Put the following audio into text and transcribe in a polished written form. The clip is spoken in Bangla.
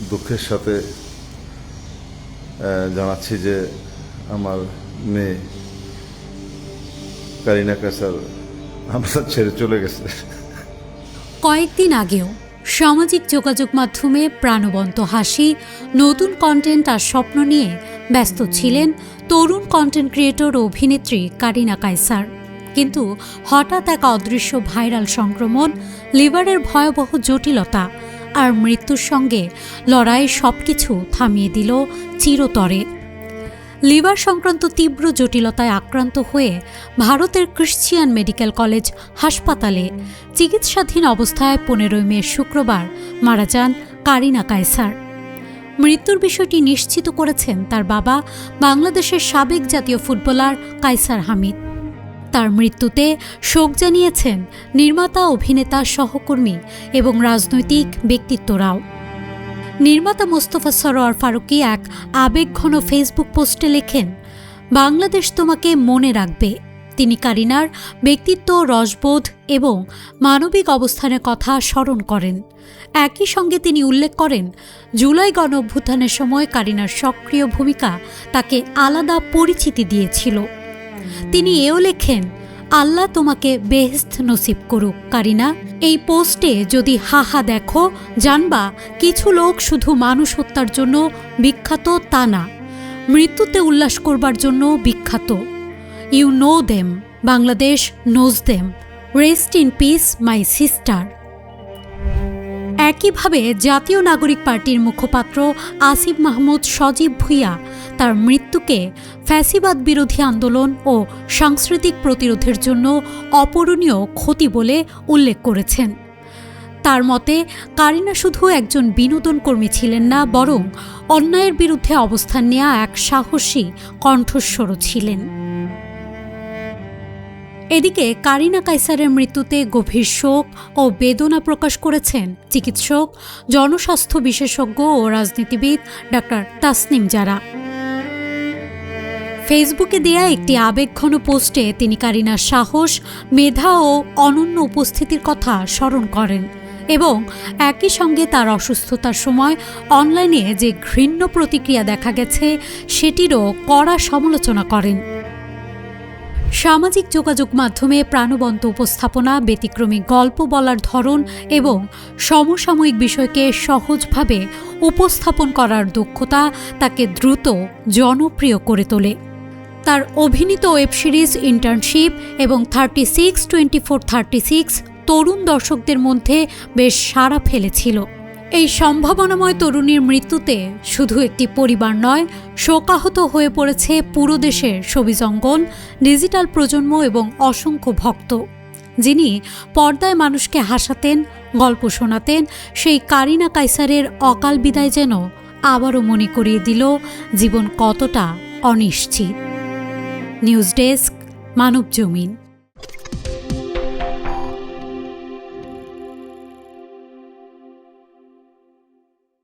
দুঃখের সাথে জানাচ্ছি যে আমার মেয়ে কারিনা কায়সার আমরা ছেড়ে চলে গেছে। কয়েকদিন আগেও সামাজিক যোগাযোগ মাধ্যমে প্রাণবন্ত হাসি, নতুন কন্টেন্ট আর স্বপ্ন নিয়ে ব্যস্ত ছিলেন তরুণ কন্টেন্ট ক্রিয়েটর ও অভিনেত্রী কারিনা কায়সার। কিন্তু হঠাৎ এক অদৃশ্য ভাইরাল সংক্রমণ, লিভারের ভয়াবহ জটিলতা আর মৃত্যুর সঙ্গে লড়াই সবকিছু থামিয়ে দিল চিরতরে। লিভার সংক্রান্ত তীব্র জটিলতায় আক্রান্ত হয়ে ভারতের ক্রিশ্চিয়ান মেডিকেল কলেজ হাসপাতালে চিকিৎসাধীন অবস্থায় 15 মে শুক্রবার মারা যান কারিনা কায়সার। মৃত্যুর বিষয়টি নিশ্চিত করেছেন তার বাবা, বাংলাদেশের সাবেক জাতীয় ফুটবলার কায়সার হামিদ। তার মৃত্যুতে শোক জানিয়েছেন নির্মাতা, অভিনেতা, সহকর্মী এবং রাজনৈতিক ব্যক্তিত্বরাও। নির্মাতা মোস্তফা সরোয়ার ফারুকী এক আবেগঘন ফেসবুক পোস্টে লেখেন, বাংলাদেশ তোমাকে মনে রাখবে। তিনি কারিনার ব্যক্তিত্ব, রসবোধ এবং মানবিক অবস্থানের কথা স্মরণ করেন। একই সঙ্গে তিনি উল্লেখ করেন, জুলাই গণঅভ্যুত্থানের সময় কারিনার সক্রিয় ভূমিকা তাকে আলাদা পরিচিতি দিয়েছিল। তিনি এও লেখেন, আল্লাহ তোমাকে বেহেশত নসিব করুক কারিনা। এই পোস্টে যদি হাহা দেখো, জানবা কিছু লোক শুধু মানুষ হত্যার জন্য বিখ্যাত তা না, মৃত্যুতে উল্লাস করবার জন্য বিখ্যাত। You know them, Bangladesh knows them. Rest in peace my sister. একইভাবে জাতীয় নাগরিক পার্টির মুখপাত্র আসিফ মাহমুদ সজীব ভুঁইয়া তার মৃত্যুকে ফ্যাসিবাদ বিরোধী আন্দোলন ও সাংস্কৃতিক প্রতিরোধের জন্য অপূরণীয় ক্ষতি বলে উল্লেখ করেছেন। তার মতে, কারিনা শুধু একজন বিনোদন কর্মী ছিলেন না, বরং অন্যায়ের বিরুদ্ধে অবস্থান নেওয়া এক সাহসী কণ্ঠস্বরও ছিলেন। এদিকে কারিনা কায়সারের মৃত্যুতে গভীর শোক ও বেদনা প্রকাশ করেছেন চিকিৎসক, জনস্বাস্থ্য বিশেষজ্ঞ ও রাজনীতিবিদ ডাক্তার তাসনিম জারা। ফেসবুকে দেয়া একটি আবেগঘন পোস্টে তিনি কারিনার সাহস, মেধা ও অনন্য উপস্থিতির কথা স্মরণ করেন এবং একই সঙ্গে তার অসুস্থতার সময় অনলাইনে যে ঘৃণ্য প্রতিক্রিয়া দেখা গেছে সেটিরও কড়া সমালোচনা করেন। সামাজিক যোগাযোগ মাধ্যমে প্রাণবন্ত উপস্থাপনা, ব্যতিক্রমী গল্প বলার ধরন এবং সমসাময়িক বিষয়কে সহজভাবে উপস্থাপন করার দক্ষতা তাকে দ্রুত জনপ্রিয় করে তোলে। তার অভিনীত ওয়েব সিরিজ ইন্টার্নশিপ এবং 36-24-36 তরুণ দর্শকদের মধ্যে বেশ সাড়া ফেলেছিল। এই সম্ভাবনাময় তরুণীর মৃত্যুতে শুধু একটি পরিবার নয়, শোকাহত হয়ে পড়েছে পুরো দেশের শোবিজ অঙ্গন, ডিজিটাল প্রজন্ম এবং অসংখ্য ভক্ত। যিনি পর্দায় মানুষকে হাসাতেন, গল্প শোনাতেন, সেই কারিনা কায়সারের অকাল বিদায় যেন আবারও মনে করিয়ে দিল জীবন কতটা অনিশ্চিত। নিউজ ডেস্ক, মানব জমিন।